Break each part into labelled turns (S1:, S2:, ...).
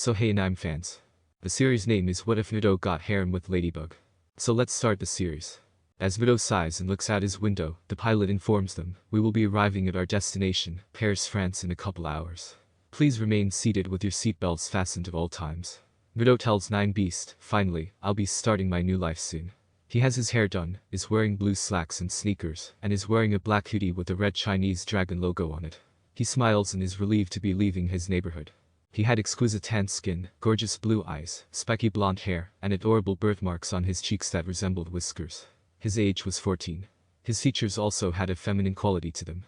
S1: So hey anime fans. The series name is What If Naruto Got Harem with Ladybug. So let's start the series. As Naruto sighs and looks out his window, the pilot informs them, we will be arriving at our destination, Paris, France in a couple hours. Please remain seated with your seatbelts fastened at all times. Naruto tells Nine Beast, finally, I'll be starting my new life soon. He has his hair done, is wearing blue slacks and sneakers, and is wearing a black hoodie with a red Chinese dragon logo on it. He smiles and is relieved to be leaving his neighborhood. He had exquisite tan skin, gorgeous blue eyes, spiky blonde hair, and adorable birthmarks on his cheeks that resembled whiskers. His age was 14. His features also had a feminine quality to them.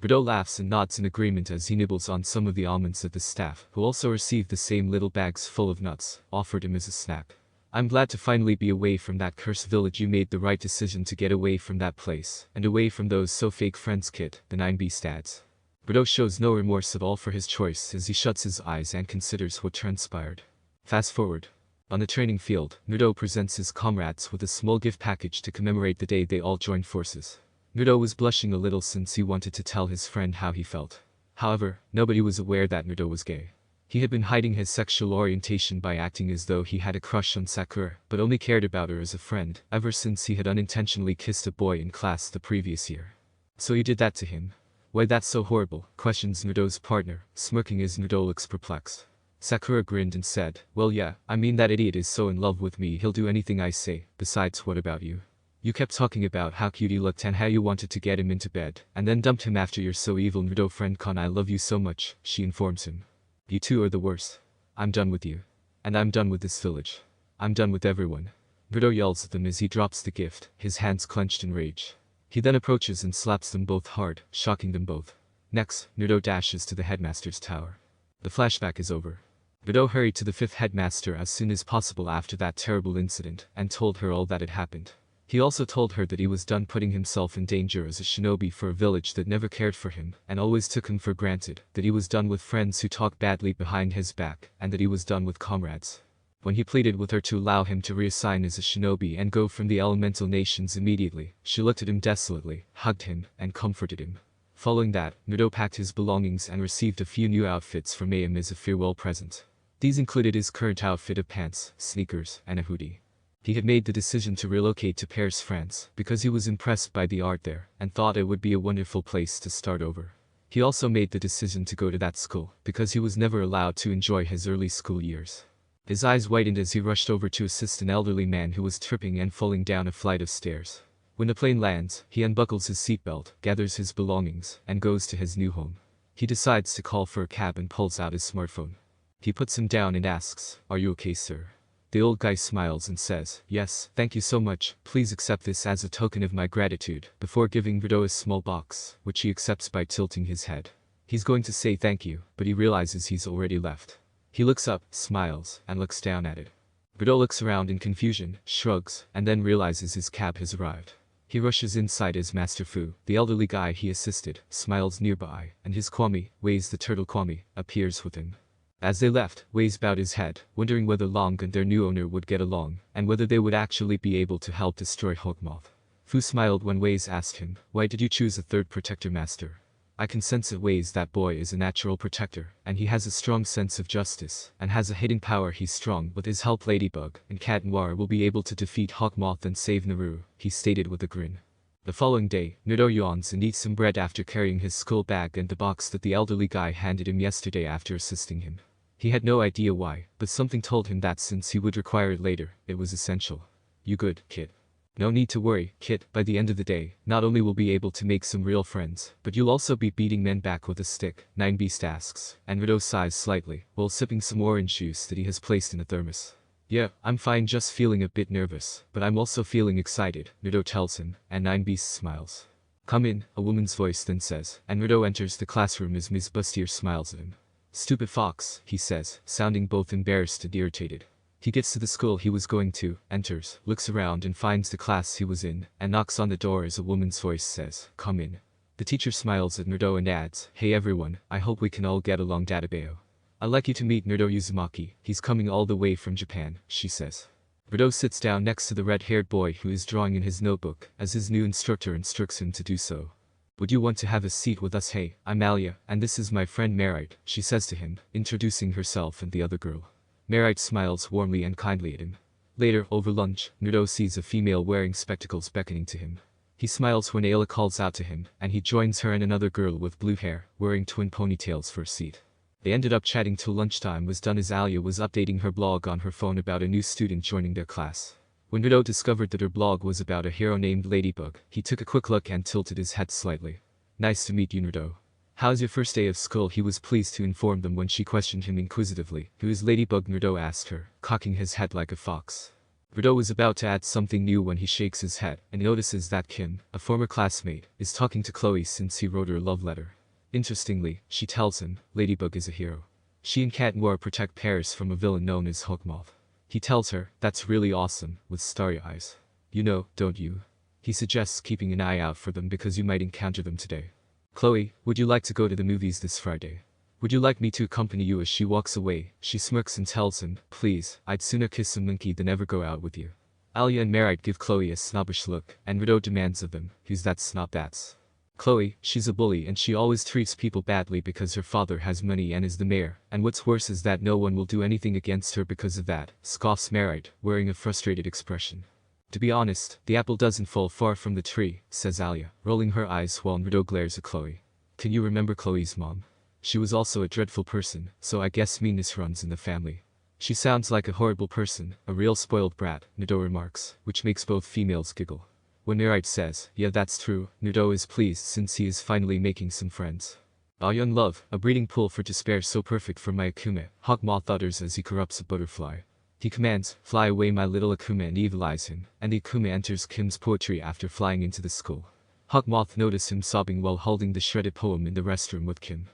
S1: Naruto laughs and nods in agreement as he nibbles on some of the almonds that the staff, who also received the same little bags full of nuts, offered him as a snack. I'm glad to finally be away from that cursed village. You made the right decision to get away from that place, and away from those so fake friends, kid, the 9B adds. Naruto shows no remorse at all for his choice as he shuts his eyes and considers what transpired. Fast forward. On the training field, Naruto presents his comrades with a small gift package to commemorate the day they all joined forces. Naruto was blushing a little since he wanted to tell his friend how he felt. However, nobody was aware that Naruto was gay. He had been hiding his sexual orientation by acting as though he had a crush on Sakura, but only cared about her as a friend, ever since he had unintentionally kissed a boy in class the previous year. So you did that to him? Why, that's so horrible, questions Naruto's partner, smirking as Naruto looks perplexed. Sakura grinned and said, well yeah, I mean that idiot is so in love with me he'll do anything I say, besides what about you? You kept talking about how cute he looked and how you wanted to get him into bed, and then dumped him after you're so evil. Naruto friend Kon, I love you so much, she informs him. You two are the worst. I'm done with you. And I'm done with this village. I'm done with everyone. Naruto yells at them as he drops the gift, his hands clenched in rage. He then approaches and slaps them both hard, shocking them both. Next, Naruto dashes to the headmaster's tower. The flashback is over. Naruto hurried to the 5th headmaster as soon as possible after that terrible incident and told her all that had happened. He also told her that he was done putting himself in danger as a shinobi for a village that never cared for him and always took him for granted, that he was done with friends who talked badly behind his back, and that he was done with comrades. When he pleaded with her to allow him to reassign as a shinobi and go from the elemental nations immediately, she looked at him desolately, hugged him, and comforted him. Following that, Naruto packed his belongings and received a few new outfits from him as a farewell present. These included his current outfit of pants, sneakers, and a hoodie. He had made the decision to relocate to Paris, France, because he was impressed by the art there, and thought it would be a wonderful place to start over. He also made the decision to go to that school, because he was never allowed to enjoy his early school years. His eyes widened as he rushed over to assist an elderly man who was tripping and falling down a flight of stairs. When the plane lands, he unbuckles his seatbelt, gathers his belongings, and goes to his new home. He decides to call for a cab and pulls out his smartphone. He puts him down and asks, "Are you okay, sir?" The old guy smiles and says, "Yes, thank you so much, please accept this as a token of my gratitude," before giving Naruto a small box, which he accepts by tilting his head. He's going to say thank you, but he realizes he's already left. He looks up, smiles, and looks down at it. Naruto looks around in confusion, shrugs, and then realizes his cab has arrived. He rushes inside as Master Fu, the elderly guy he assisted, smiles nearby, and his Kwame, Waze the turtle Kwame, appears with him. As they left, Waze bowed his head, wondering whether Long and their new owner would get along, and whether they would actually be able to help destroy Hawkmoth. Fu smiled when Waze asked him, "Why did you choose a third protector, Master?" "I can sense at Waze that boy is a natural protector, and he has a strong sense of justice, and has a hidden power. He's strong. With his help Ladybug and Cat Noir will be able to defeat Hawkmoth and save Naru," he stated with a grin. The following day, Naruto yawns and eats some bread after carrying his school bag and the box that the elderly guy handed him yesterday after assisting him. He had no idea why, but something told him that since he would require it later, it was essential. "You good, kid?" "No need to worry, kid. By the end of the day, not only will be able to make some real friends, but you'll also be beating men back with a stick," Nine Beast asks, and Naruto sighs slightly, while sipping some orange juice that he has placed in a thermos. "Yeah, I'm fine, just feeling a bit nervous, but I'm also feeling excited," Naruto tells him, and Nine Beast smiles. "Come in," a woman's voice then says, and Naruto enters the classroom as Ms. Bustier smiles at him. "Stupid fox," he says, sounding both embarrassed and irritated. He gets to the school he was going to, enters, looks around and finds the class he was in, and knocks on the door as a woman's voice says, "Come in." The teacher smiles at Naruto and adds, "Hey everyone, I hope we can all get along. Databeo. I'd like you to meet Naruto Uzumaki, he's coming all the way from Japan," she says. Naruto sits down next to the red-haired boy who is drawing in his notebook, as his new instructor instructs him to do so. "Would you want to have a seat with us? Hey, I'm Alia, and this is my friend Marite," she says to him, introducing herself and the other girl. Merite smiles warmly and kindly at him. Later, over lunch, Naruto sees a female wearing spectacles beckoning to him. He smiles when Ayla calls out to him, and he joins her and another girl with blue hair, wearing twin ponytails for a seat. They ended up chatting till lunchtime was done as Alia was updating her blog on her phone about a new student joining their class. When Naruto discovered that her blog was about a hero named Ladybug, he took a quick look and tilted his head slightly. Nice to meet you, Naruto. How's your first day of school? He was pleased to inform them when she questioned him inquisitively. Who is Ladybug? Naruto asked her, cocking his head like a fox. Naruto was about to add something new when he shakes his head and notices that Kim, a former classmate, is talking to Chloe since he wrote her a love letter. Interestingly, she tells him, Ladybug is a hero. She and Cat Noir protect Paris from a villain known as Hawkmoth. He tells her, that's really awesome, with starry eyes. You know, don't you? He suggests keeping an eye out for them because you might encounter them today. Chloe, would you like to go to the movies this Friday? Would you like me to accompany you? As she walks away, she smirks and tells him, please, I'd sooner kiss a monkey than ever go out with you. Alia and Merite give Chloe a snobbish look, and Naruto demands of them, who's that snob? That's Chloe. She's a bully and she always treats people badly because her father has money and is the mayor, and what's worse is that no one will do anything against her because of that, scoffs Merite, wearing a frustrated expression. To be honest, the apple doesn't fall far from the tree, says Alia, rolling her eyes while Naruto glares at Chloe. Can you remember Chloe's mom? She was also a dreadful person, so I guess meanness runs in the family. She sounds like a horrible person, a real spoiled brat, Naruto remarks, which makes both females giggle. When Merite says, yeah that's true, Naruto is pleased since he is finally making some friends. Ah young love, a breeding pool for despair so perfect for my Akuma, Hawkmoth utters as he corrupts a butterfly. He commands, fly away my little Akuma, and evilize him, and the Akuma enters Kim's poetry after flying into the school. Hawkmoth noticed him sobbing while holding the shredded poem in the restroom with Kim.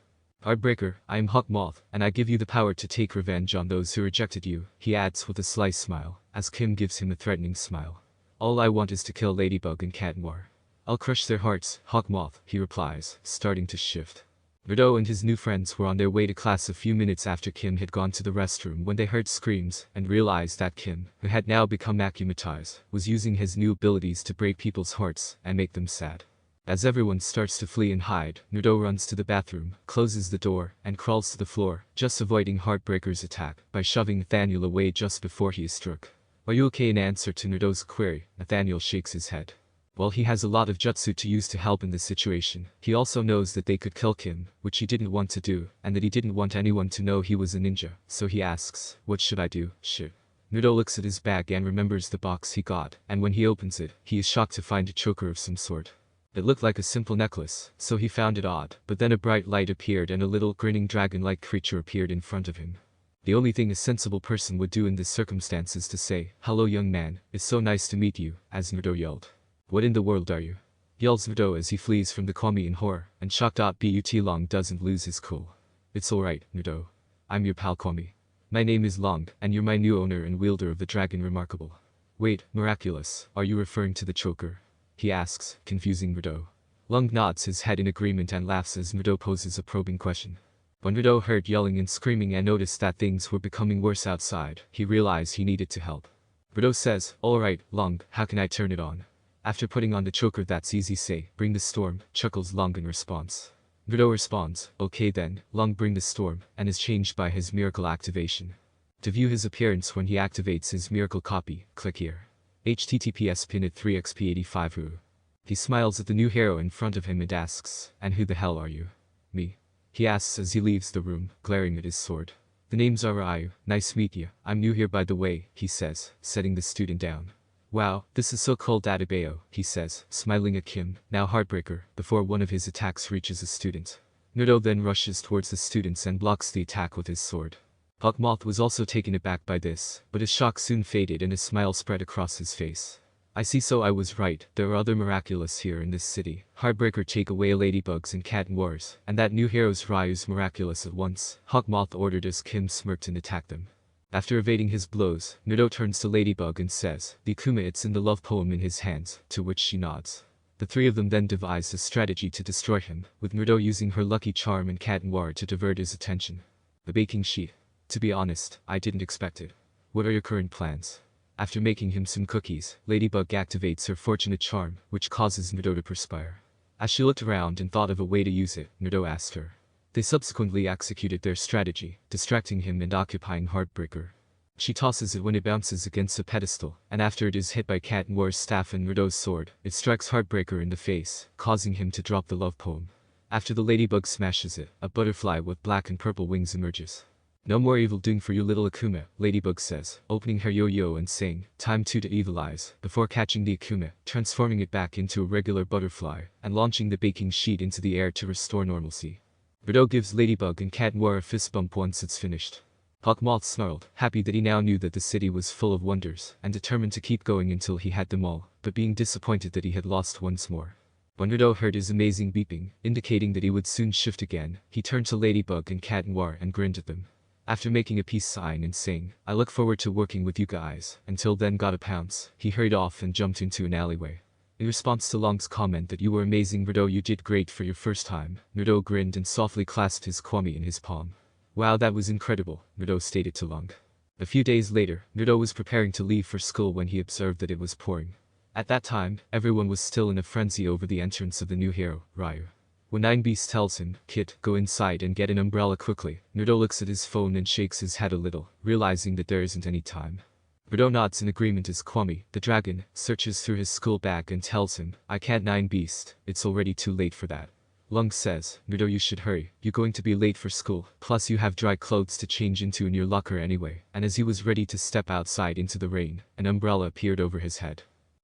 S1: Heartbreaker, I am Hawkmoth, and I give you the power to take revenge on those who rejected you, he adds with a sly smile, as Kim gives him a threatening smile. All I want is to kill Ladybug and Cat Noir. I'll crush their hearts, Hawkmoth, he replies, starting to shift. Naruto and his new friends were on their way to class a few minutes after Kim had gone to the restroom when they heard screams and realized that Kim, who had now become akumatized, was using his new abilities to break people's hearts and make them sad. As everyone starts to flee and hide, Naruto runs to the bathroom, closes the door, and crawls to the floor, just avoiding Heartbreaker's attack by shoving Nathaniel away just before he is struck. Are you okay? In answer to Naruto's query, Nathaniel shakes his head. While he has a lot of jutsu to use to help in this situation, he also knows that they could kill Kim, which he didn't want to do, and that he didn't want anyone to know he was a ninja, so he asks, what should I do? Shit. Naruto looks at his bag and remembers the box he got, and when he opens it, he is shocked to find a choker of some sort. It looked like a simple necklace, so he found it odd, but then a bright light appeared and a little grinning dragon-like creature appeared in front of him. The only thing a sensible person would do in this circumstance is to say, hello young man, it's so nice to meet you, as Naruto yelled. What in the world are you? Yells Naruto as he flees from the Kwami in horror, and shocked. But Long doesn't lose his cool. It's alright, Naruto. I'm your pal Kwami. My name is Long, and you're my new owner and wielder of the dragon Remarkable. Wait, miraculous, are you referring to the choker? He asks, confusing Naruto. Long nods his head in agreement and laughs as Naruto poses a probing question. When Naruto heard yelling and screaming and noticed that things were becoming worse outside, he realized he needed to help. Naruto says, alright, Long, how can I turn it on? After putting on the choker, that's easy, say, bring the storm, chuckles Long in response. Naruto responds, okay then, Long bring the storm, and is changed by his miracle activation. To view his appearance when he activates his miracle copy, click here. https pin at 3xp85 He smiles at the new hero in front of him and asks, and who the hell are you? Me. He asks as he leaves the room, glaring at his sword. The name's Arayu, nice meet you, I'm new here by the way, he says, setting the student down. Wow, this is so cool Databeo, he says, smiling at Kim, now Heartbreaker, before one of his attacks reaches a student. Naruto then rushes towards the students and blocks the attack with his sword. Hawkmoth was also taken aback by this, but his shock soon faded and a smile spread across his face. I see, so I was right, there are other miraculous here in this city. Heartbreaker take away Ladybugs and Cat Wars, and that new hero's Ryu's miraculous at once, Hawkmoth ordered as Kim smirked and attacked them. After evading his blows, Naruto turns to Ladybug and says, the Akuma it's in the love poem in his hands, to which she nods. The three of them then devise a strategy to destroy him, with Naruto using her lucky charm and Cat Noir to divert his attention. The baking sheet. To be honest, I didn't expect it. What are your current plans? After making him some cookies, Ladybug activates her fortunate charm, which causes Naruto to perspire. As she looked around and thought of a way to use it, Naruto asked her. They subsequently executed their strategy, distracting him and occupying Heartbreaker. She tosses it when it bounces against a pedestal, and after it is hit by Cat Noir's staff and Naruto's sword, it strikes Heartbreaker in the face, causing him to drop the love poem. After the ladybug smashes it, a butterfly with black and purple wings emerges. "No more evil doing for you, little Akuma," Ladybug says, opening her yo-yo and saying, "Time to evil eyes," before catching the Akuma, transforming it back into a regular butterfly, and launching the baking sheet into the air to restore normalcy. Naruto gives Ladybug and Cat Noir a fist bump once it's finished. Hawkmoth snarled, happy that he now knew that the city was full of wonders, and determined to keep going until he had them all, but being disappointed that he had lost once more. When Naruto heard his amazing beeping, indicating that he would soon shift again, he turned to Ladybug and Cat Noir and grinned at them. After making a peace sign and saying, "I look forward to working with you guys, until then gotta pounce," he hurried off and jumped into an alleyway. In response to Long's comment that "You were amazing, Naruto, you did great for your first time," Naruto grinned and softly clasped his kwami in his palm. "Wow, that was incredible," Naruto stated to Long. A few days later, Naruto was preparing to leave for school when he observed that it was pouring. At that time, everyone was still in a frenzy over the entrance of the new hero, Ryu. When Nine Beast tells him, "Kid, go inside and get an umbrella quickly," Naruto looks at his phone and shakes his head a little, realizing that there isn't any time. Naruto nods in agreement as Kwame, the dragon, searches through his school bag and tells him, "I can't, Nine Beast, it's already too late for that." Lung says, "Naruto, you should hurry, you're going to be late for school, plus you have dry clothes to change into in your locker anyway," and as he was ready to step outside into the rain, an umbrella appeared over his head.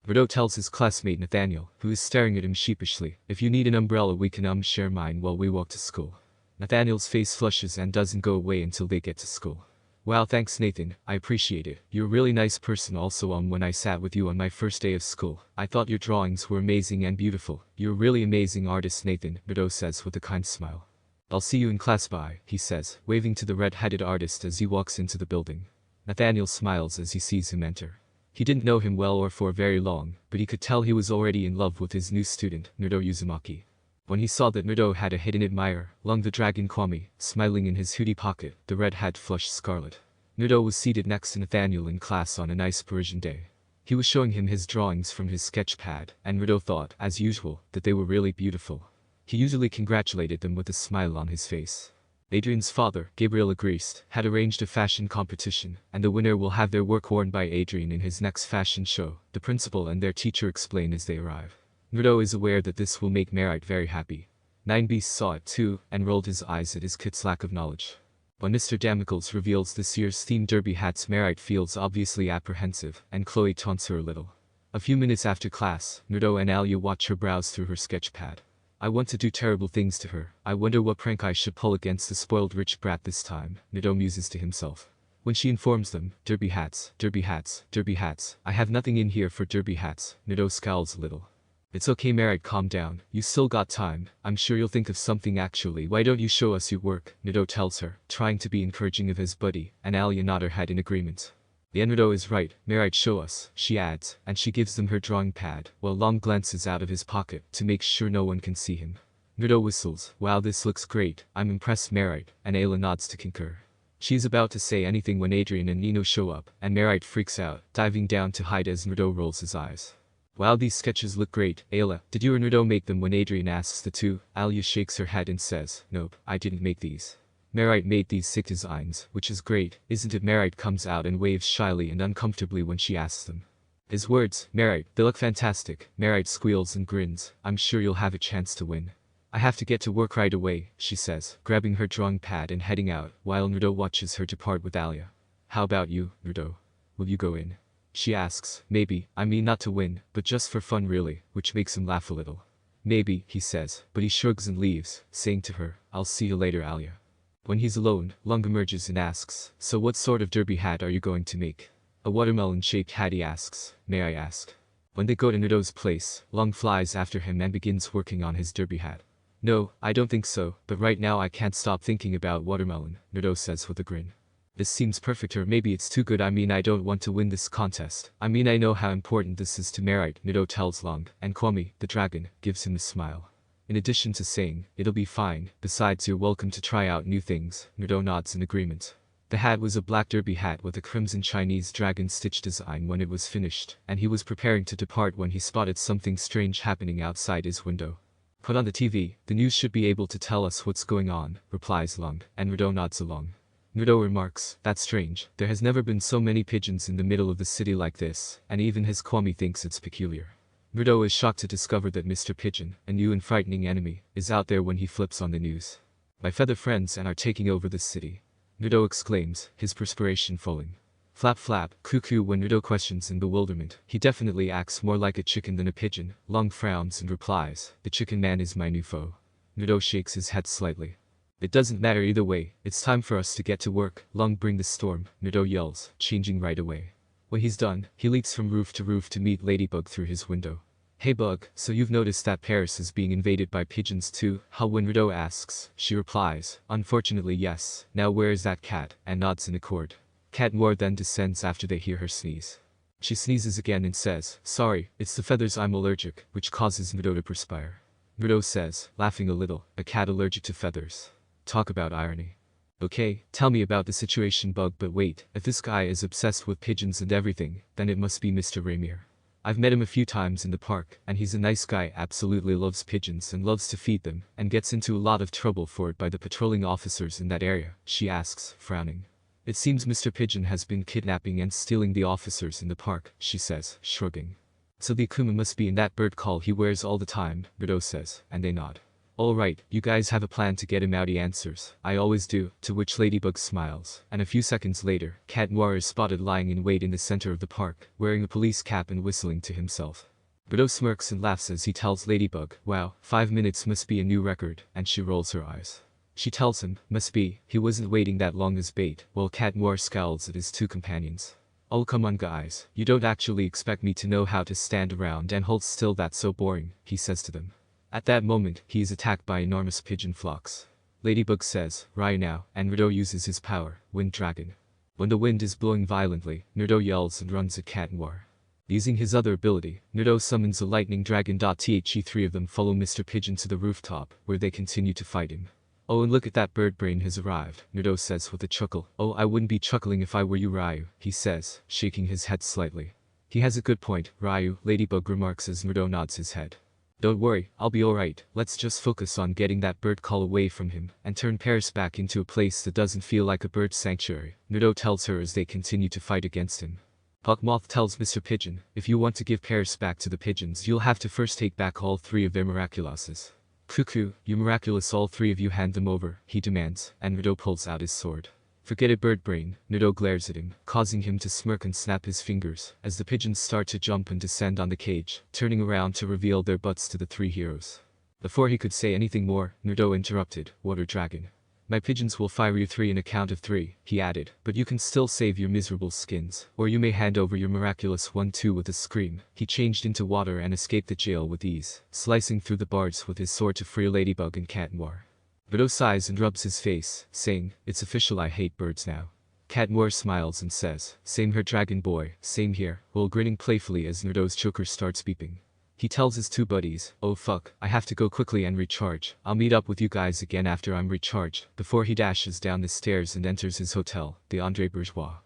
S1: Naruto tells his classmate Nathaniel, who is staring at him sheepishly, "If you need an umbrella we can share mine while we walk to school." Nathaniel's face flushes and doesn't go away until they get to school. "Wow, thanks Nathan, I appreciate it. You're a really nice person. Also when I sat with you on my first day of school, I thought your drawings were amazing and beautiful. You're a really amazing artist, Nathan," Naruto says with a kind smile. "I'll see you in class, bye," he says, waving to the red-headed artist as he walks into the building. Nathaniel smiles as he sees him enter. He didn't know him well or for very long, but he could tell he was already in love with his new student, Naruto Uzumaki. When he saw that Naruto had a hidden admirer, Lung the Dragon Kwame, smiling in his hoodie pocket, the red hat flushed scarlet. Naruto was seated next to Nathaniel in class on a nice Parisian day. He was showing him his drawings from his sketch pad, and Naruto thought, as usual, that they were really beautiful. He usually congratulated them with a smile on his face. Adrian's father, Gabriel Agreste, had arranged a fashion competition, and the winner will have their work worn by Adrian in his next fashion show, the principal and their teacher explain as they arrive. Naruto is aware that this will make Merite very happy. Nine Beasts saw it too, and rolled his eyes at his kit's lack of knowledge. When Mr. Damicles reveals this year's themed derby hats, Merite feels obviously apprehensive, and Chloe taunts her a little. A few minutes after class, Naruto and Alia watch her browse through her sketch pad. "I want to do terrible things to her. I wonder what prank I should pull against the spoiled rich brat this time," Naruto muses to himself. When she informs them, "Derby hats, derby hats, derby hats, I have nothing in here for derby hats," Naruto scowls a little. "It's okay, Merite, calm down, you still got time, I'm sure you'll think of something. Actually, why don't you show us your work," Naruto tells her, trying to be encouraging of his buddy, and Alia nod her head in agreement. "The Naruto is right, Merite, show us," she adds, and she gives them her drawing pad, while Long glances out of his pocket to make sure no one can see him. Naruto whistles, "Wow, this looks great, I'm impressed, Merite," and Ayla nods to concur. She is about to say anything when Adrian and Nino show up, and Merite freaks out, diving down to hide as Naruto rolls his eyes. "Wow, these sketches look great, Ayla, did you or Naruto make them?" When Adrian asks the two, Alia shakes her head and says, "Nope, I didn't make these. Merite made these sick designs, which is great, isn't it?" Merite comes out and waves shyly and uncomfortably when she asks them. His words, "Merite, they look fantastic." Merite squeals and grins, "I'm sure you'll have a chance to win." "I have to get to work right away," she says, grabbing her drawing pad and heading out, while Naruto watches her depart with Alia. "How about you, Naruto? Will you go in?" she asks. "Maybe, I mean not to win, but just for fun really," which makes him laugh a little. "Maybe," he says, but he shrugs and leaves, saying to her, "I'll see you later, Alia." When he's alone, Lung emerges and asks, "So what sort of derby hat are you going to make?" "A watermelon-shaped hat," he asks. "May I ask?" When they go to Naruto's place, Lung flies after him and begins working on his derby hat. "No, I don't think so, but right now I can't stop thinking about watermelon," Naruto says with a grin. "This seems perfect, or maybe it's too good. I mean, I don't want to win this contest. I mean, I know how important this is to Merite," Naruto tells Lung, and Kwame, the dragon, gives him a smile. In addition to saying, "It'll be fine, besides you're welcome to try out new things," Naruto nods in agreement. The hat was a black derby hat with a crimson Chinese dragon stitch design when it was finished, and he was preparing to depart when he spotted something strange happening outside his window. "Put on the TV, the news should be able to tell us what's going on," replies Lung, and Naruto nods along. Naruto remarks, that's strange, there has never been so many pigeons in the middle of the city like this, and even his Kwame thinks it's peculiar. Naruto is shocked to discover that Mr. Pigeon, a new and frightening enemy, is out there when he flips on the news. My feather friends and are taking over the city. Naruto exclaims, his perspiration falling. Flap flap, cuckoo. When Naruto questions in bewilderment, he definitely acts more like a chicken than a pigeon. Long frowns and replies, the chicken man is my new foe. Naruto shakes his head slightly. It doesn't matter either way, it's time for us to get to work. Long bring the storm, Naruto yells, changing right away. When he's done, he leaps from roof to meet Ladybug through his window. Hey Bug, so you've noticed that Paris is being invaded by pigeons too? How? When Naruto asks, she replies, unfortunately yes. Now where is that cat? And nods in accord. Cat Noir then descends after they hear her sneeze. She sneezes again and says, sorry, it's the feathers, I'm allergic, which causes Naruto to perspire. Naruto says, laughing a little, a cat allergic to feathers. Talk about irony. Okay, tell me about the situation Bug, but wait, if this guy is obsessed with pigeons and everything, then it must be Mr. Rainier. I've met him a few times in the park, and he's a nice guy, absolutely loves pigeons and loves to feed them, and gets into a lot of trouble for it by the patrolling officers in that area, she asks, frowning. It seems Mr. Pigeon has been kidnapping and stealing the officers in the park, she says, shrugging. So the Akuma must be in that bird call he wears all the time, Naruto says, and they nod. Alright, you guys have a plan to get him out, he answers. I always do, to which Ladybug smiles, and a few seconds later, Cat Noir is spotted lying in wait in the center of the park, wearing a police cap and whistling to himself. Naruto smirks and laughs as he tells Ladybug, wow, 5 minutes must be a new record, and she rolls her eyes. She tells him, must be, he wasn't waiting that long as bait, while Cat Noir scowls at his two companions. Oh come on guys, you don't actually expect me to know how to stand around and hold still, that's so boring, he says to them. At that moment, he is attacked by enormous pigeon flocks. Ladybug says, Ryu now, and Naruto uses his power, Wind Dragon. When the wind is blowing violently, Naruto yells and runs at Cat Noir. Using his other ability, Naruto summons a lightning dragon. The 3 of them follow Mr. Pigeon to the rooftop, where they continue to fight him. Oh, and look at that, bird brain has arrived, Naruto says with a chuckle. Oh, I wouldn't be chuckling if I were you, Ryu, he says, shaking his head slightly. He has a good point, Ryu, Ladybug remarks as Naruto nods his head. Don't worry, I'll be alright, let's just focus on getting that bird call away from him, and turn Paris back into a place that doesn't feel like a bird sanctuary, Naruto tells her as they continue to fight against him. Puck Moth tells Mr. Pigeon, if you want to give Paris back to the pigeons, you'll have to first take back all 3 of their miraculouses. Cuckoo, you miraculous, all 3 of you hand them over, he demands, and Naruto pulls out his sword. Forget it, bird brain, Naruto glares at him, causing him to smirk and snap his fingers, as the pigeons start to jump and descend on the cage, turning around to reveal their butts to the 3 heroes. Before he could say anything more, Naruto interrupted, Water Dragon. My pigeons will fire you 3 in a count of 3, he added, but you can still save your miserable skins, or you may hand over your miraculous one too. With a scream, he changed into water and escaped the jail with ease, slicing through the bars with his sword to free Ladybug and Cat Noir. Naruto sighs and rubs his face, saying, it's official, I hate birds now. Cat Noir smiles and says, same here dragon boy, same here, while grinning playfully as Naruto's choker starts beeping. He tells his 2 buddies, oh fuck, I have to go quickly and recharge, I'll meet up with you guys again after I'm recharged, before he dashes down the stairs and enters his hotel, the André Bourgeois.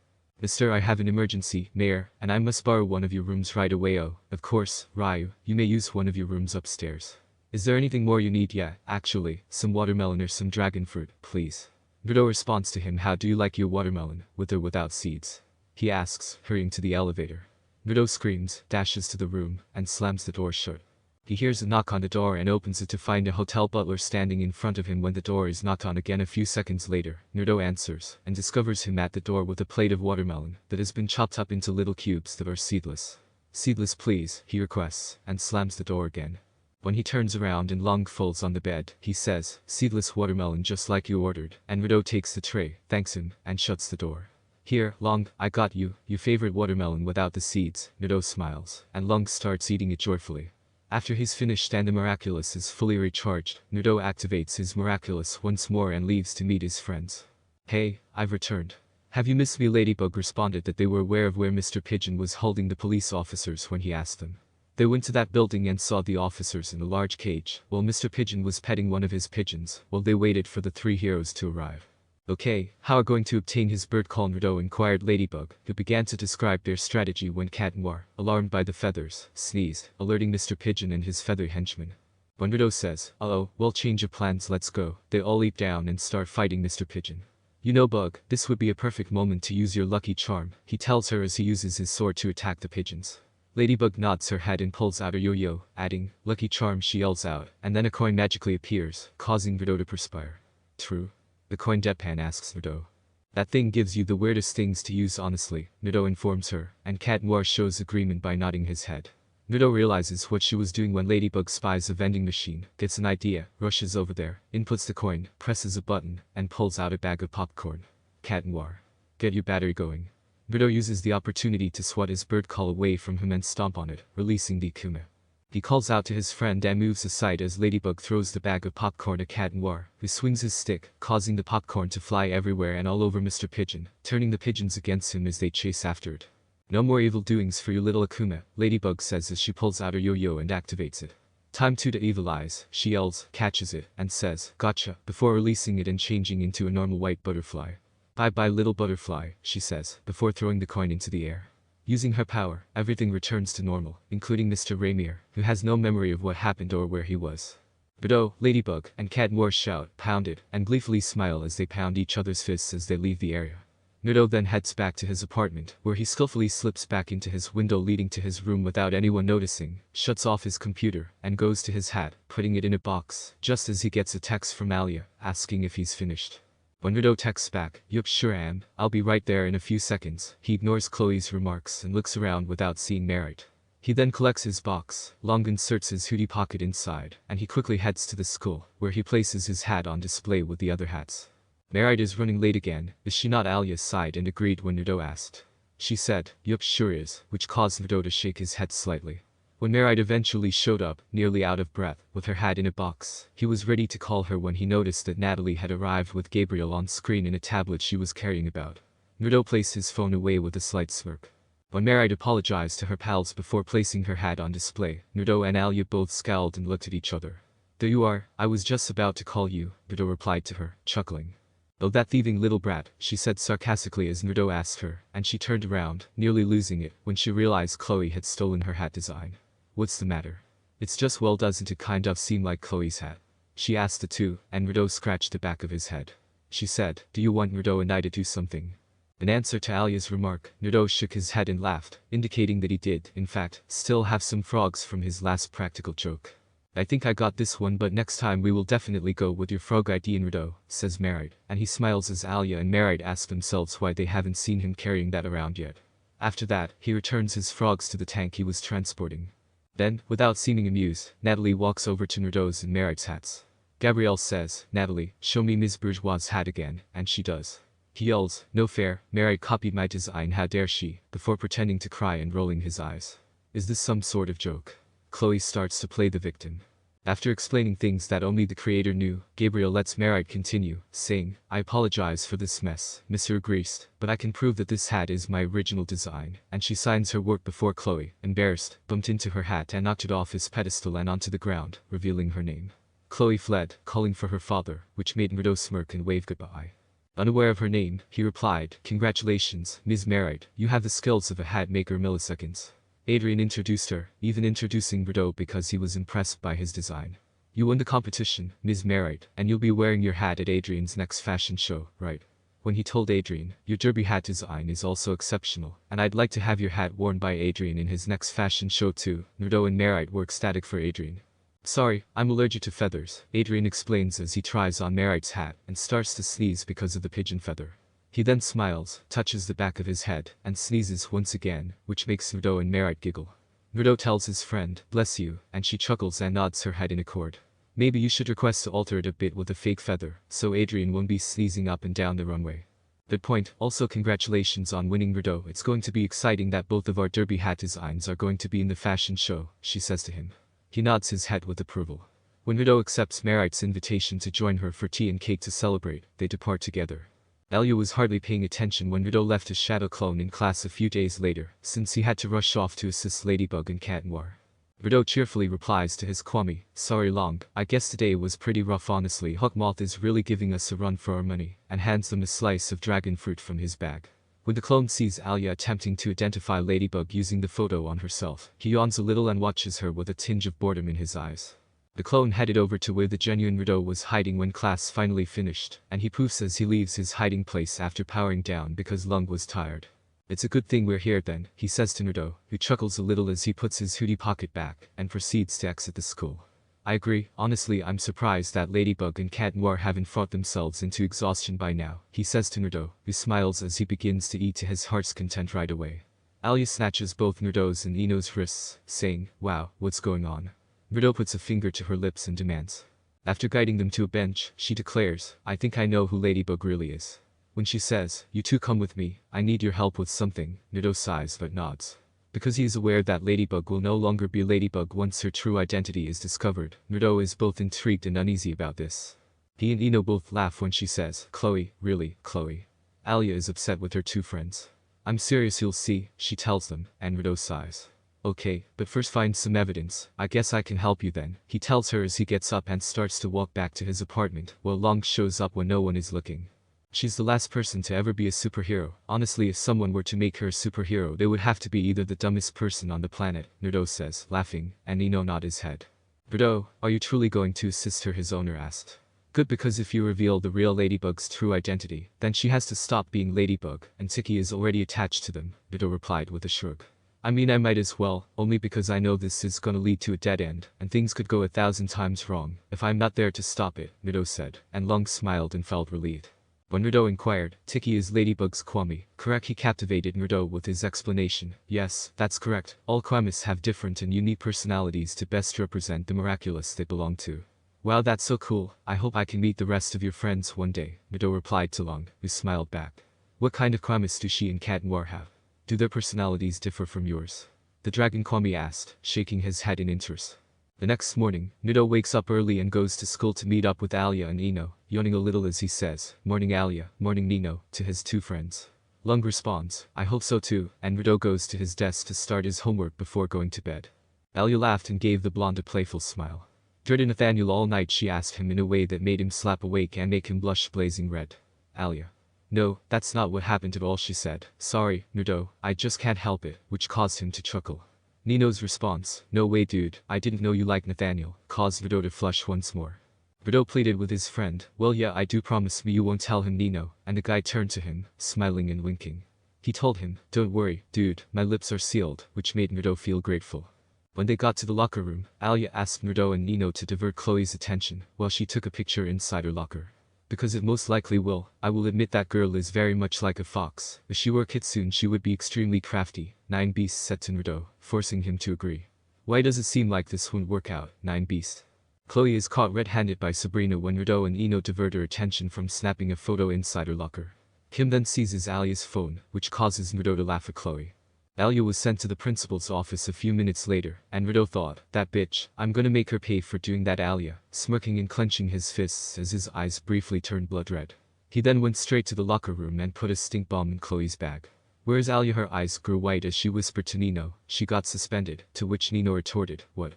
S1: Mister, I have an emergency, Mayor, and I must borrow one of your rooms right away. Oh, of course, Ryu, you may use one of your rooms upstairs. Is there anything more you need? Yeah, actually, some watermelon or some dragon fruit, please. Naruto responds to him, how do you like your watermelon, with or without seeds? He asks, hurrying to the elevator. Naruto screams, dashes to the room, and slams the door shut. He hears a knock on the door and opens it to find a hotel butler standing in front of him. When the door is knocked on again a few seconds later, Naruto answers, and discovers him at the door with a plate of watermelon that has been chopped up into little cubes that are seedless. Seedless please, he requests, and slams the door again. When he turns around and Long falls on the bed, he says, seedless watermelon just like you ordered, and Naruto takes the tray, thanks him, and shuts the door. Here, Long, I got you, your favorite watermelon without the seeds, Naruto smiles, and Long starts eating it joyfully. After he's finished and the miraculous is fully recharged, Naruto activates his miraculous once more and leaves to meet his friends. Hey, I've returned. Have you missed me? Ladybug responded that they were aware of where Mr. Pigeon was holding the police officers when he asked them. They went to that building and saw the officers in a large cage, while Mr. Pigeon was petting one of his pigeons, while they waited for the 3 heroes to arrive. Okay, how are going to obtain his bird call? Naruto inquired Ladybug, who began to describe their strategy when Cat Noir, alarmed by the feathers, sneezed, alerting Mr. Pigeon and his feather henchmen. When Naruto says, uh-oh, well change of plans, let's go, they all leap down and start fighting Mr. Pigeon. You know, Bug, this would be a perfect moment to use your lucky charm, he tells her as he uses his sword to attack the pigeons. Ladybug nods her head and pulls out a yo-yo, adding, "Lucky charm," she yells out, and then a coin magically appears, causing Naruto to perspire. True? The coin deadpan asks Naruto. That thing gives you the weirdest things to use, honestly, Naruto informs her, and Cat Noir shows agreement by nodding his head. Naruto realizes what she was doing when Ladybug spies a vending machine, gets an idea, rushes over there, inputs the coin, presses a button, and pulls out a bag of popcorn. Cat Noir. Get your battery going. Naruto uses the opportunity to swat his bird call away from him and stomp on it, releasing the Akuma. He calls out to his friend and moves aside as Ladybug throws the bag of popcorn at Cat Noir, who swings his stick, causing the popcorn to fly everywhere and all over Mr. Pigeon, turning the pigeons against him as they chase after it. No more evil doings for you, little Akuma, Ladybug says as she pulls out her yo-yo and activates it. Time to evil eyes, she yells, catches it, and says, "Gotcha," before releasing it and changing into a normal white butterfly. "Bye-bye, little butterfly," she says, before throwing the coin into the air. Using her power, everything returns to normal, including Mr. Rainier, who has no memory of what happened or where he was. Naruto, Ladybug, and Cat Noir shout, "Pound it," and gleefully smile as they pound each other's fists as they leave the area. Naruto then heads back to his apartment, where he skillfully slips back into his window leading to his room without anyone noticing, shuts off his computer, and goes to his hat, putting it in a box, just as he gets a text from Alia, asking if he's finished. When Naruto texts back, "Yup, sure am, I'll be right there in a few seconds," he ignores Chloe's remarks and looks around without seeing Merit. He then collects his box, Long inserts his hoodie pocket inside, and he quickly heads to the school, where he places his hat on display with the other hats. Merit is running late again, is she not? Alia sighed and agreed when Naruto asked. She said, "Yup, sure is," which caused Naruto to shake his head slightly. When Merit eventually showed up, nearly out of breath, with her hat in a box, he was ready to call her when he noticed that Natalie had arrived with Gabriel on screen in a tablet she was carrying about. Naruto placed his phone away with a slight smirk. When Merit apologized to her pals before placing her hat on display, Naruto and Alia both scowled and looked at each other. "There you are, I was just about to call you," Naruto replied to her, chuckling. "Oh, that thieving little brat," she said sarcastically as Naruto asked her, and she turned around, nearly losing it, when she realized Chloe had stolen her hat design. "What's the matter?" "It's just, well, doesn't it kind of seem like Chloe's hat?" she asked the two, and Naruto scratched the back of his head. She said, "Do you want Naruto and I to do something?" In answer to Alia's remark, Naruto shook his head and laughed, indicating that he did, in fact, still have some frogs from his last practical joke. "I think I got this one, but next time we will definitely go with your frog idea, Naruto," says Merit, and he smiles as Alia and Merit ask themselves why they haven't seen him carrying that around yet. After that, he returns his frogs to the tank he was transporting. Then, without seeming amused, Natalie walks over to Naruto's and Merit's hats. Gabrielle says, "Natalie, show me Ms. Bourgeois' hat again," and she does. He yells, "No fair, Merit copied my design, how dare she," before pretending to cry and rolling his eyes. Is this some sort of joke? Chloe starts to play the victim. After explaining things that only the creator knew, Gabriel lets Merit continue, saying, "I apologize for this mess, Mr. Greased, but I can prove that this hat is my original design," and she signs her work before Chloe, embarrassed, bumped into her hat and knocked it off his pedestal and onto the ground, revealing her name. Chloe fled, calling for her father, which made Naruto smirk and wave goodbye. Unaware of her name, he replied, "Congratulations, Ms. Merit, you have the skills of a hat maker milliseconds." Adrian introduced her, even introducing Naruto because he was impressed by his design. "You won the competition, Ms. Merit, and you'll be wearing your hat at Adrian's next fashion show, right?" When he told Adrian, "Your derby hat design is also exceptional, and I'd like to have your hat worn by Adrian in his next fashion show too," Naruto and Merit were ecstatic for Adrian. "Sorry, I'm allergic to feathers," Adrian explains as he tries on Merit's hat and starts to sneeze because of the pigeon feather. He then smiles, touches the back of his head, and sneezes once again, which makes Naruto and Merit giggle. Naruto tells his friend, "Bless you," and she chuckles and nods her head in accord. "Maybe you should request to alter it a bit with a fake feather, so Adrian won't be sneezing up and down the runway." Good point. Also, congratulations on winning, Naruto. It's going to be exciting that both of our derby hat designs are going to be in the fashion show, she says to him. He nods his head with approval. When Naruto accepts Merit's invitation to join her for tea and cake to celebrate, they depart together. Elio was hardly paying attention when Naruto left his shadow clone in class a few days later, since he had to rush off to assist Ladybug and Cat Noir. Naruto cheerfully replies to his Kwame, "Sorry Long, I guess today was pretty rough honestly. Hawkmoth is really giving us a run for our money," and hands them a slice of dragon fruit from his bag. When the clone sees Alia attempting to identify Ladybug using the photo on herself, he yawns a little and watches her with a tinge of boredom in his eyes. The clone headed over to where the genuine Naruto was hiding when class finally finished, and he poofs as he leaves his hiding place after powering down because Lung was tired. It's a good thing we're here then, he says to Naruto, who chuckles a little as he puts his hoodie pocket back and proceeds to exit the school. I agree, honestly I'm surprised that Ladybug and Cat Noir haven't fought themselves into exhaustion by now, he says to Naruto, who smiles as he begins to eat to his heart's content right away. Alia snatches both Naruto's and Ino's wrists, saying, wow, what's going on? Naruto puts a finger to her lips and demands. After guiding them to a bench, she declares, I think I know who Ladybug really is. When she says, you two come with me, I need your help with something, Naruto sighs but nods. Because he is aware that Ladybug will no longer be Ladybug once her true identity is discovered, Naruto is both intrigued and uneasy about this. He and Ino both laugh when she says, Chloe, really, Chloe. Alia is upset with her two friends. I'm serious, you'll see, she tells them, and Naruto sighs. Okay, but first find some evidence, I guess I can help you then, he tells her as he gets up and starts to walk back to his apartment, while Long shows up when no one is looking. She's the last person to ever be a superhero. Honestly, if someone were to make her a superhero, they would have to be either the dumbest person on the planet, Naruto says, laughing, and Ino nods his head. Naruto, are you truly going to assist her, his owner asked. Good, because if you reveal the real Ladybug's true identity, then she has to stop being Ladybug, and Tiki is already attached to them, Naruto replied with a shrug. I mean I might as well, only because I know this is gonna lead to a dead end, and things could go 1,000 times wrong, if I'm not there to stop it, Naruto said, and Long smiled and felt relieved. When Naruto inquired, Tiki is Ladybug's Kwami, correct? He captivated Naruto with his explanation. Yes, that's correct, all Kwamis have different and unique personalities to best represent the miraculous they belong to. Wow, that's so cool, I hope I can meet the rest of your friends one day, Naruto replied to Long, who smiled back. What kind of Kwamis do she and Cat Noir have? Do their personalities differ from yours? The Dragon Kwami asked, shaking his head in interest. The next morning, Naruto wakes up early and goes to school to meet up with Alia and Ino, yawning a little as he says, morning Alia, morning Nino, to his two friends. Lung responds, I hope so too, and Naruto goes to his desk to start his homework before going to bed. Alia laughed and gave the blonde a playful smile. Dreaded Nathaniel all night, she asked him in a way that made him slap awake and make him blush blazing red. Alia. No, that's not what happened at all, she said. Sorry, Naruto, I just can't help it, which caused him to chuckle. Nino's response, no way dude, I didn't know you liked Nathaniel, caused Naruto to flush once more. Naruto pleaded with his friend, well yeah I do, promise me you won't tell him, Nino, and the guy turned to him, smiling and winking. He told him, don't worry, dude, my lips are sealed, which made Naruto feel grateful. When they got to the locker room, Alia asked Naruto and Nino to divert Chloe's attention, while she took a picture inside her locker. Because it most likely will, I will admit that girl is very much like a fox. If she were a kitsune she would be extremely crafty, Nine Beast said to Naruto, forcing him to agree. Why does it seem like this won't work out, Nine Beast? Chloe is caught red-handed by Sabrina when Naruto and Ino divert her attention from snapping a photo inside her locker. Kim then seizes Alia's phone, which causes Naruto to laugh at Chloe. Alia was sent to the principal's office a few minutes later, and Naruto thought, that bitch, I'm gonna make her pay for doing that. Alia, smirking and clenching his fists as his eyes briefly turned blood red. He then went straight to the locker room and put a stink bomb in Chloe's bag. Whereas Alia, her eyes grew white as she whispered to Nino, she got suspended, to which Nino retorted, what?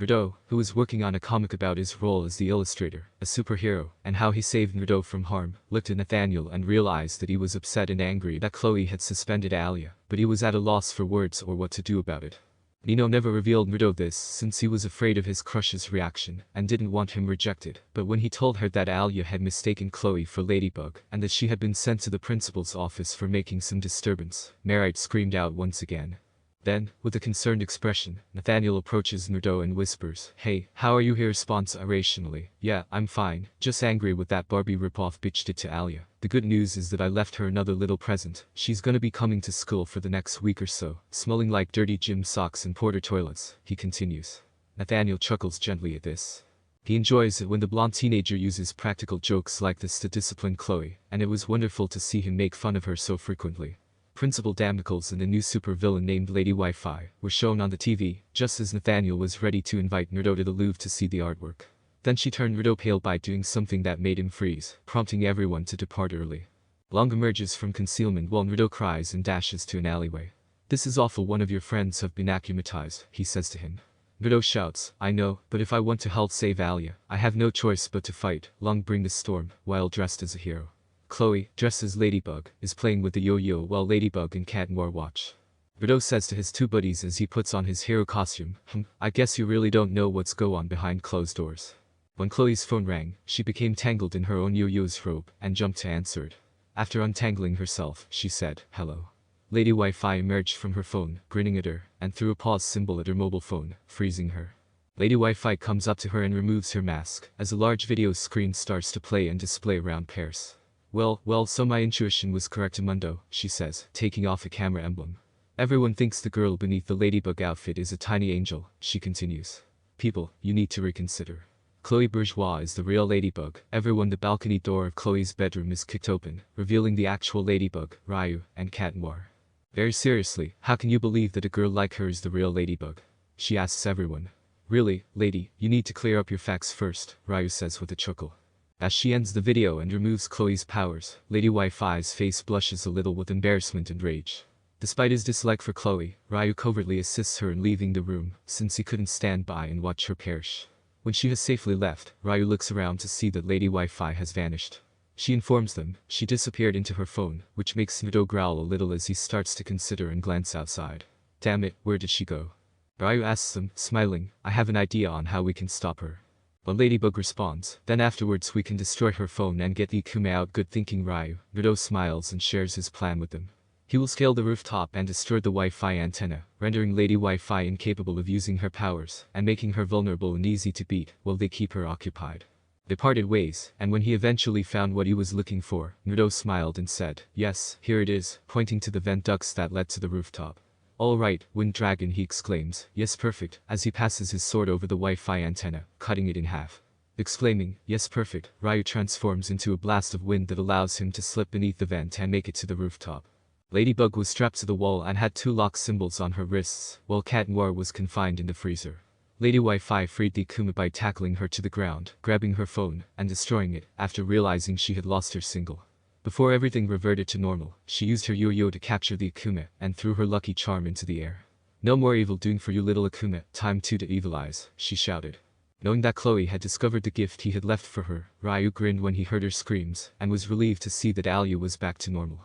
S1: Naruto, who was working on a comic about his role as the illustrator, a superhero, and how he saved Naruto from harm, looked at Nathaniel and realized that he was upset and angry that Chloe had suspended Alia, but he was at a loss for words or what to do about it. Nino never revealed Naruto this since he was afraid of his crush's reaction and didn't want him rejected, but when he told her that Alia had mistaken Chloe for Ladybug and that she had been sent to the principal's office for making some disturbance, Merite screamed out once again. Then, with a concerned expression, Nathaniel approaches Naruto and whispers, hey, how are you? He responds irrationally, yeah, I'm fine, just angry with that Barbie ripoff bitch did to Alia. The good news is that I left her another little present. She's gonna be coming to school for the next week or so, smelling like dirty gym socks and porter toilets, he continues. Nathaniel chuckles gently at this. He enjoys it when the blonde teenager uses practical jokes like this to discipline Chloe, and it was wonderful to see him make fun of her so frequently. Principal Damnacles and a new supervillain named Lady Wi-Fi were shown on the TV, just as Nathaniel was ready to invite Naruto to the Louvre to see the artwork. Then she turned Naruto pale by doing something that made him freeze, prompting everyone to depart early. Long emerges from concealment while Naruto cries and dashes to an alleyway. This is awful, one of your friends have been akumatized, he says to him. Naruto shouts, I know, but if I want to help save Alia, I have no choice but to fight. Long bring the storm, while dressed as a hero. Chloe, dressed as Ladybug, is playing with the yo-yo while Ladybug and Cat Noir watch. Naruto says to his two buddies as he puts on his hero costume, I guess you really don't know what's go on behind closed doors. When Chloe's phone rang, she became tangled in her own yo-yo's robe and jumped to answer it. After untangling herself, she said, hello. Lady Wi-Fi emerged from her phone, grinning at her, and threw a pause symbol at her mobile phone, freezing her. Lady Wi-Fi comes up to her and removes her mask, as a large video screen starts to play and display around Paris. Well, so my intuition was correct, Mundo, she says, taking off a camera emblem. Everyone thinks the girl beneath the Ladybug outfit is a tiny angel, she continues. People, you need to reconsider. Chloe Bourgeois is the real Ladybug. Everyone, the balcony door of Chloe's bedroom is kicked open, revealing the actual Ladybug, Ryu, and Cat Noir. Very seriously, how can you believe that a girl like her is the real Ladybug? She asks everyone. Really, lady, you need to clear up your facts first, Ryu says with a chuckle. As she ends the video and removes Chloe's powers, Lady Wi-Fi's face blushes a little with embarrassment and rage. Despite his dislike for Chloe, Ryu covertly assists her in leaving the room, since he couldn't stand by and watch her perish. When she has safely left, Ryu looks around to see that Lady Wi-Fi has vanished. She informs them she disappeared into her phone, which makes Naruto growl a little as he starts to consider and glance outside. Damn it, where did she go? Ryu asks them, smiling, I have an idea on how we can stop her. But Ladybug responds, then afterwards we can destroy her phone and get the Akuma out. Good thinking, Ryu. Naruto smiles and shares his plan with them. He will scale the rooftop and destroy the Wi-Fi antenna, rendering Lady Wi-Fi incapable of using her powers, and making her vulnerable and easy to beat, while they keep her occupied. They parted ways, and when he eventually found what he was looking for, Naruto smiled and said, yes, here it is, pointing to the vent ducts that led to the rooftop. All right, Wind Dragon, he exclaims, yes, perfect, as he passes his sword over the Wi-Fi antenna, cutting it in half. Exclaiming, yes, perfect, Ryu transforms into a blast of wind that allows him to slip beneath the vent and make it to the rooftop. Ladybug was strapped to the wall and had two lock symbols on her wrists, while Cat Noir was confined in the freezer. Lady Wi-Fi freed the Akuma by tackling her to the ground, grabbing her phone, and destroying it, after realizing she had lost her single. Before everything reverted to normal, she used her yo-yo to capture the Akuma, and threw her lucky charm into the air. No more evil doing for you, little Akuma, time to evilize, she shouted. Knowing that Chloe had discovered the gift he had left for her, Ryu grinned when he heard her screams, and was relieved to see that Alia was back to normal.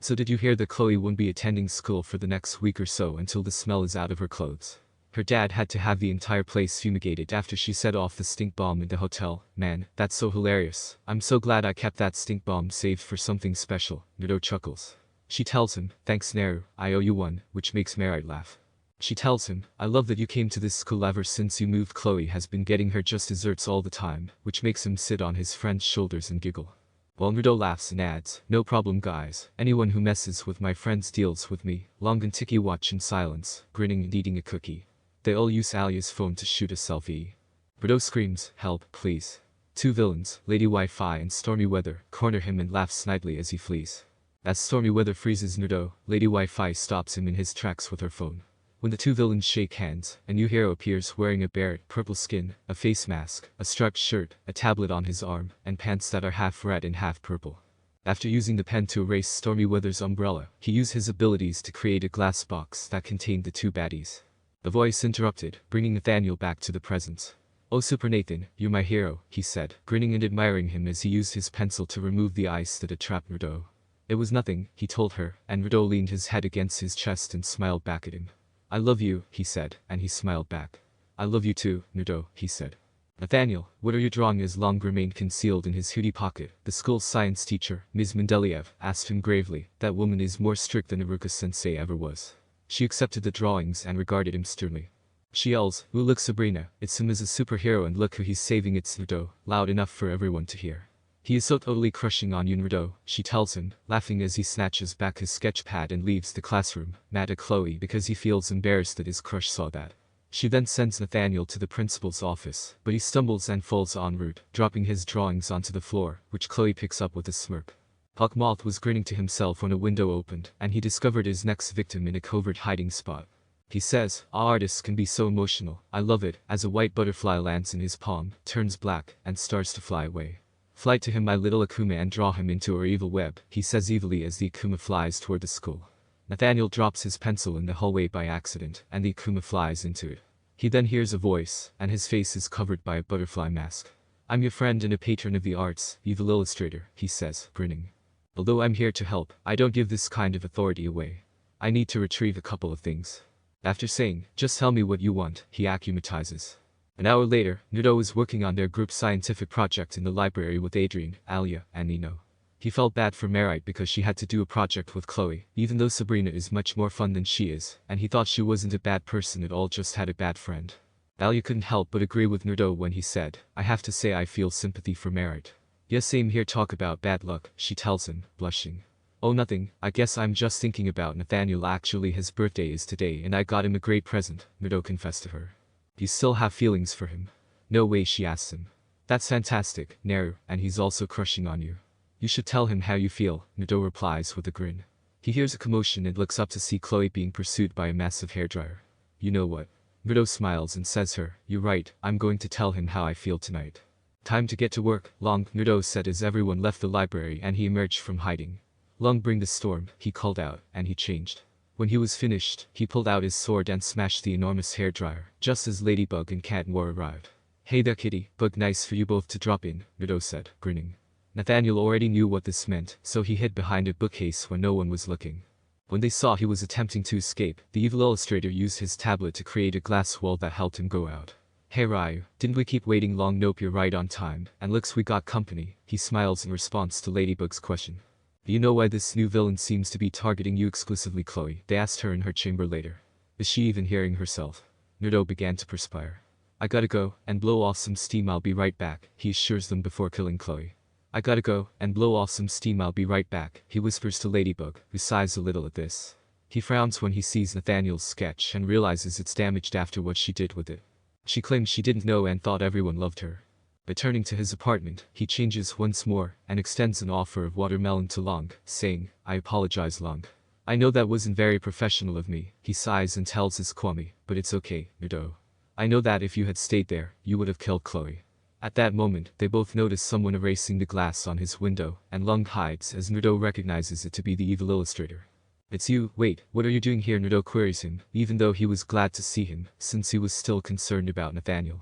S1: So did you hear that Chloe won't be attending school for the next week or so until the smell is out of her clothes? Her dad had to have the entire place fumigated after she set off the stink bomb in the hotel. Man, that's so hilarious. I'm so glad I kept that stink bomb saved for something special, Naruto chuckles. She tells him, thanks Naru, I owe you one, which makes Marite laugh. She tells him, I love that you came to this school ever since you moved. Chloe has been getting her just desserts all the time, which makes him sit on his friend's shoulders and giggle. While Naruto laughs and adds, no problem guys, anyone who messes with my friends deals with me. Long and Tiki watch in silence, grinning and eating a cookie. They all use Alia's phone to shoot a selfie. Naruto screams, help, please. Two villains, Lady Wi-Fi and Stormy Weather, corner him and laugh snidely as he flees. As Stormy Weather freezes Naruto, Lady Wi-Fi stops him in his tracks with her phone. When the two villains shake hands, a new hero appears wearing a beret, purple skin, a face mask, a striped shirt, a tablet on his arm, and pants that are half red and half purple. After using the pen to erase Stormy Weather's umbrella, he used his abilities to create a glass box that contained the two baddies. The voice interrupted, bringing Nathaniel back to the present. Oh Super Nathan, you're my hero, he said, grinning and admiring him as he used his pencil to remove the ice that had trapped Naruto. It was nothing, he told her, and Naruto leaned his head against his chest and smiled back at him. I love you, he said, and he smiled back. I love you too, Naruto, he said. Nathaniel, what are you drawing? As Long remained concealed in his hoodie pocket, the school's science teacher, Ms. Mendeliev, asked him gravely. That woman is more strict than Iruka-sensei ever was. She accepted the drawings and regarded him sternly. She yells, ooh look Sabrina, it's him as a superhero and look who he's saving, it's Naruto, loud enough for everyone to hear. He is so totally crushing on you Naruto, she tells him, laughing as he snatches back his sketch pad and leaves the classroom, mad at Chloe because he feels embarrassed that his crush saw that. She then sends Nathaniel to the principal's office, but he stumbles and falls en route, dropping his drawings onto the floor, which Chloe picks up with a smirk. Hawkmoth was grinning to himself when a window opened, and he discovered his next victim in a covert hiding spot. He says, all artists can be so emotional, I love it, as a white butterfly lands in his palm, turns black, and starts to fly away. Fly to him my little Akuma and draw him into our evil web, he says evilly as the Akuma flies toward the school. Nathaniel drops his pencil in the hallway by accident, and the Akuma flies into it. He then hears a voice, and his face is covered by a butterfly mask. I'm your friend and a patron of the arts, evil illustrator, he says, grinning. Although I'm here to help, I don't give this kind of authority away. I need to retrieve a couple of things. After saying, just tell me what you want, he akumatizes. An hour later, Naruto is working on their group scientific project in the library with Adrian, Alia, and Nino. He felt bad for Marite because she had to do a project with Chloe, even though Sabrina is much more fun than she is, and he thought she wasn't a bad person at all, just had a bad friend. Alia couldn't help but agree with Naruto when he said, I have to say I feel sympathy for Marite. Yes, same here, talk about bad luck, she tells him, blushing. Oh, nothing, I guess I'm just thinking about Nathaniel. Actually his birthday is today and I got him a great present, Naruto confessed to her. You still have feelings for him? No way, she asks him. That's fantastic, Naru, and he's also crushing on you. You should tell him how you feel, Naruto replies with a grin. He hears a commotion and looks up to see Chloe being pursued by a massive hairdryer. You know what? Naruto smiles and says her, you're right, I'm going to tell him how I feel tonight. Time to get to work, Long, Naruto said as everyone left the library and he emerged from hiding. Long, bring the storm, he called out, and he changed. When he was finished, he pulled out his sword and smashed the enormous hairdryer, just as Ladybug and Cat Noir arrived. Hey there kitty, bug, nice for you both to drop in, Naruto said, grinning. Nathaniel already knew what this meant, so he hid behind a bookcase when no one was looking. When they saw he was attempting to escape, the evil illustrator used his tablet to create a glass wall that helped him go out. Hey Ryu, didn't we keep waiting long? Nope, you're right on time, and looks we got company, he smiles in response to Ladybug's question. Do you know why this new villain seems to be targeting you exclusively, Chloe? They asked her in her chamber later. Is she even hearing herself? Naruto began to perspire. I gotta go and blow off some steam, I'll be right back, he assures them before killing Chloe. I gotta go and blow off some steam, I'll be right back, he whispers to Ladybug, who sighs a little at this. He frowns when he sees Nathaniel's sketch and realizes it's damaged after what she did with it. She claims she didn't know and thought everyone loved her. Returning to his apartment, he changes once more and extends an offer of watermelon to Long, saying, I apologize, Long. I know that wasn't very professional of me, he sighs and tells his Kwame, but it's okay, Naruto. I know that if you had stayed there, you would have killed Chloe. At that moment, they both notice someone erasing the glass on his window, and Long hides as Naruto recognizes it to be the evil illustrator. It's you, wait, what are you doing here? Naruto queries him, even though he was glad to see him, since he was still concerned about Nathaniel.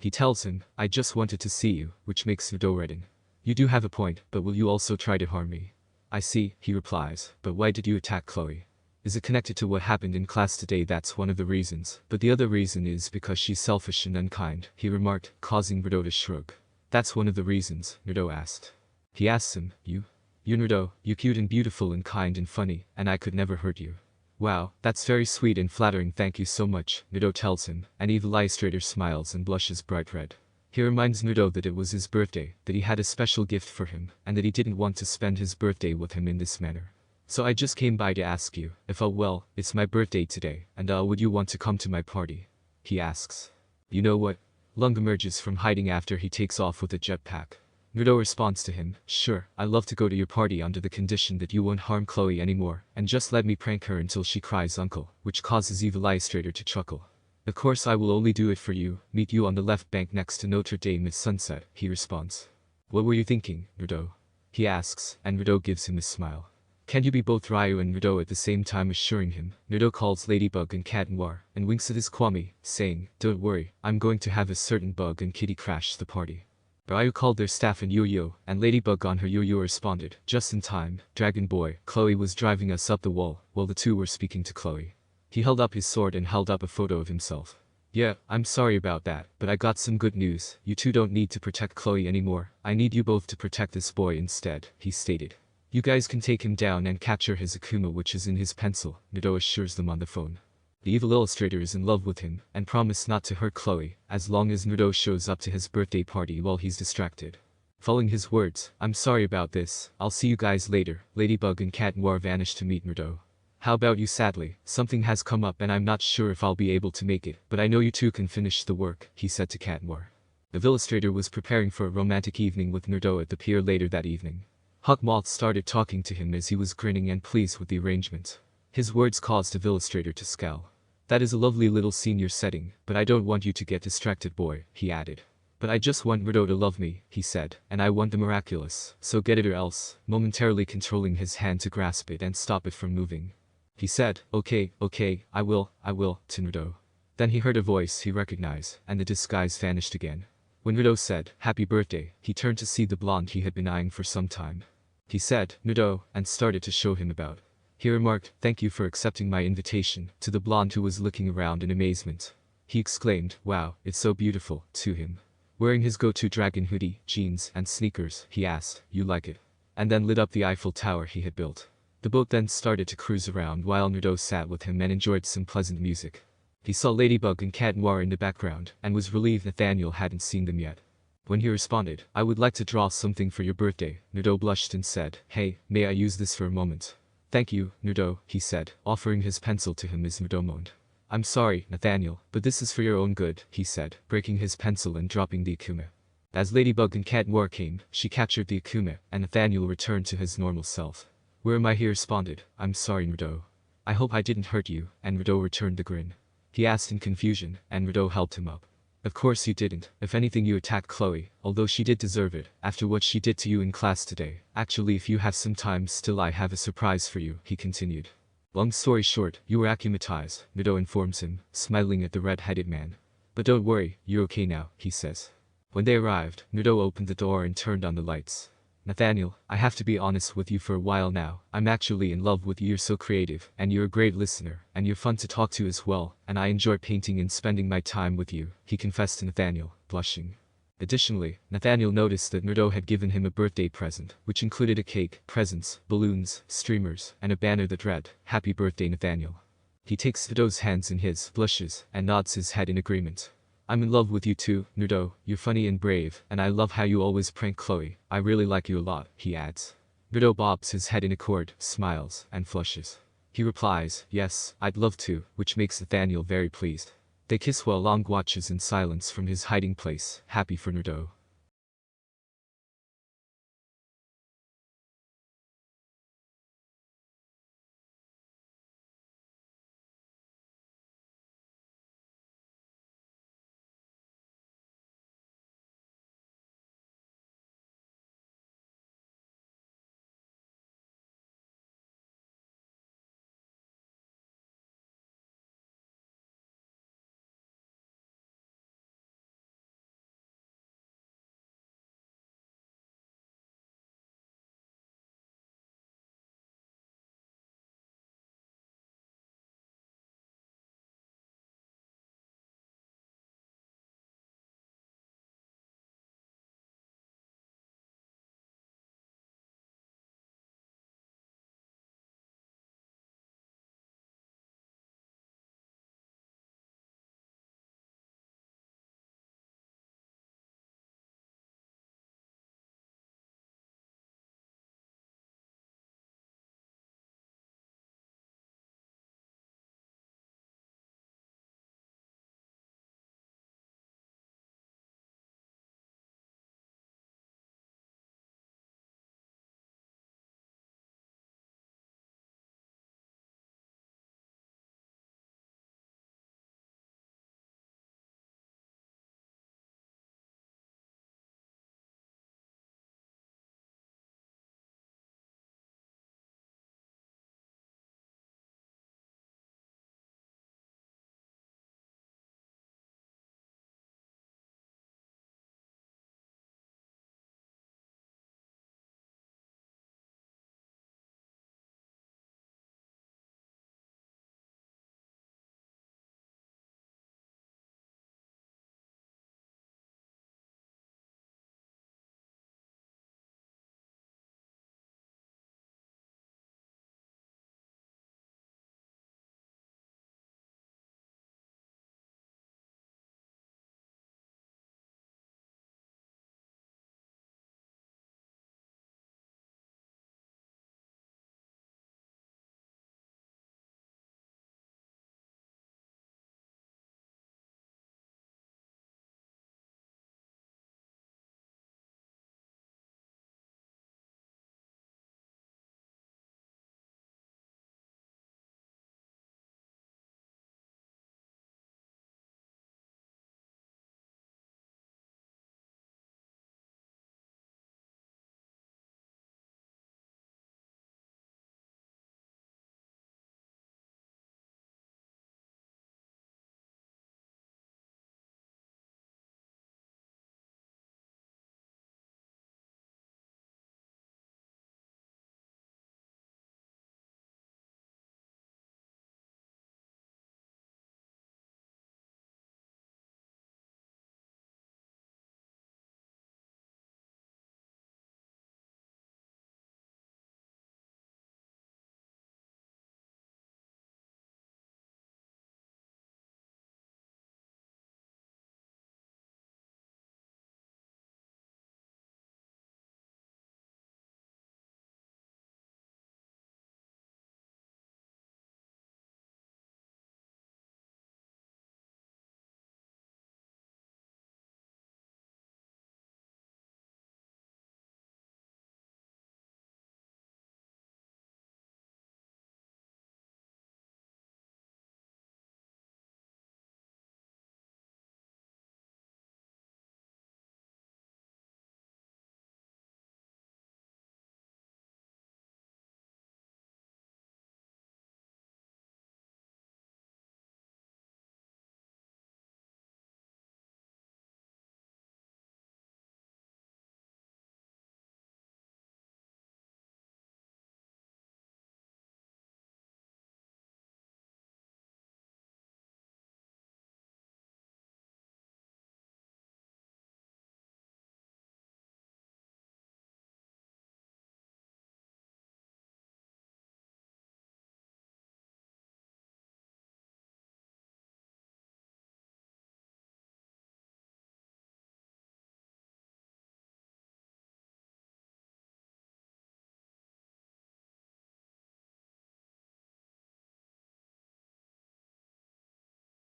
S1: He tells him, I just wanted to see you, which makes Naruto redden. You do have a point, but will you also try to harm me? I see, he replies, but why did you attack Chloe? Is it connected to what happened in class today? That's one of the reasons, but the other reason is because she's selfish and unkind, he remarked, causing Naruto to shrug. That's one of the reasons, Naruto asked. He asks him, you're Naruto, you're cute and beautiful and kind and funny, and I could never hurt you. Wow, that's very sweet and flattering, thank you so much, Naruto tells him, and evil illustrator smiles and blushes bright red. He reminds Naruto that it was his birthday, that he had a special gift for him, and that he didn't want to spend his birthday with him in this manner. So I just came by to ask you, if well, it's my birthday today, and would you want to come to my party? He asks. You know what? Long emerges from hiding after he takes off with a jetpack. Naruto responds to him, sure, I'd love to go to your party under the condition that you won't harm Chloe anymore, and just let me prank her until she cries uncle, which causes evil illustrator to chuckle. Of course I will only do it for you, meet you on the left bank next to Notre Dame at sunset, he responds. What were you thinking, Naruto? He asks, and Naruto gives him a smile. Can you be both Ryu and Naruto at the same time, assuring him? Naruto calls Ladybug and Cat Noir, and winks at his Kwame, saying, don't worry, I'm going to have a certain bug and kitty crash the party. Ryu called their staff and Yo-Yo, and Ladybug on her Yo-Yo responded, just in time, Dragon Boy, Chloe was driving us up the wall, while the two were speaking to Chloe. He held up his sword and held up a photo of himself. Yeah, I'm sorry about that, but I got some good news, you two don't need to protect Chloe anymore, I need you both to protect this boy instead, he stated. You guys can take him down and capture his Akuma, which is in his pencil, Naruto assures them on the phone. The evil illustrator is in love with him, and promised not to hurt Chloe, as long as Naruto shows up to his birthday party while he's distracted. Following his words, I'm sorry about this, I'll see you guys later, Ladybug and Cat Noir vanish to meet Naruto. How about you? Sadly, something has come up and I'm not sure if I'll be able to make it, but I know you two can finish the work, he said to Cat Noir. The illustrator was preparing for a romantic evening with Naruto at the pier later that evening. Hawk Moth started talking to him as he was grinning and pleased with the arrangement. His words caused the illustrator to scowl. That is a lovely little scene you're setting, but I don't want you to get distracted, boy, he added. But I just want Naruto to love me, he said, and I want the miraculous, so get it or else, momentarily controlling his hand to grasp it and stop it from moving. He said, okay, I will, to Naruto. Then he heard a voice he recognized, and the disguise vanished again. When Naruto said, happy birthday, he turned to see the blonde he had been eyeing for some time. He said, Naruto, and started to show him about. He remarked, "Thank you for accepting my invitation," to the blonde who was looking around in amazement. He exclaimed, "Wow, it's so beautiful," to him. Wearing his go-to dragon hoodie, jeans, and sneakers, he asked, "You like it?" And then lit up the Eiffel Tower he had built. The boat then started to cruise around while Naruto sat with him and enjoyed some pleasant music. He saw Ladybug and Cat Noir in the background, and was relieved Nathaniel hadn't seen them yet. When he responded, "I would like to draw something for your birthday," Naruto blushed and said, "Hey, may I use this for a moment?" "Thank you, Naruto," he said, offering his pencil to him as Naruto moaned. "I'm sorry, Nathaniel, but this is for your own good," he said, breaking his pencil and dropping the Akuma. As Ladybug and Cat Noir came, she captured the Akuma, and Nathaniel returned to his normal self. "Where am I?" he responded. "I'm sorry, Naruto. I hope I didn't hurt you," and Naruto returned the grin. He asked in confusion, and Naruto helped him up. "Of course you didn't. If anything, you attacked Chloe, although she did deserve it, after what she did to you in class today. Actually, if you have some time still, I have a surprise for you," he continued. "Long story short, you were akumatized," Naruto informs him, smiling at the red-headed man. "But don't worry, you're okay now," he says. When they arrived, Naruto opened the door and turned on the lights. "Nathaniel, I have to be honest with you for a while now. I'm actually in love with you. You're so creative, and you're a great listener, and you're fun to talk to as well, and I enjoy painting and spending my time with you," he confessed to Nathaniel, blushing. Additionally, Nathaniel noticed that Naruto had given him a birthday present, which included a cake, presents, balloons, streamers, and a banner that read, "Happy Birthday, Nathaniel." He takes Naruto's hands in his, blushes, and nods his head in agreement. "I'm in love with you too, Naruto. You're funny and brave, and I love how you always prank Chloe. I really like you a lot," he adds. Naruto bobs his head in accord, smiles, and flushes. He replies, "Yes, I'd love to," which makes Nathaniel very pleased. They kiss while Long watches in silence from his hiding place, happy for Naruto.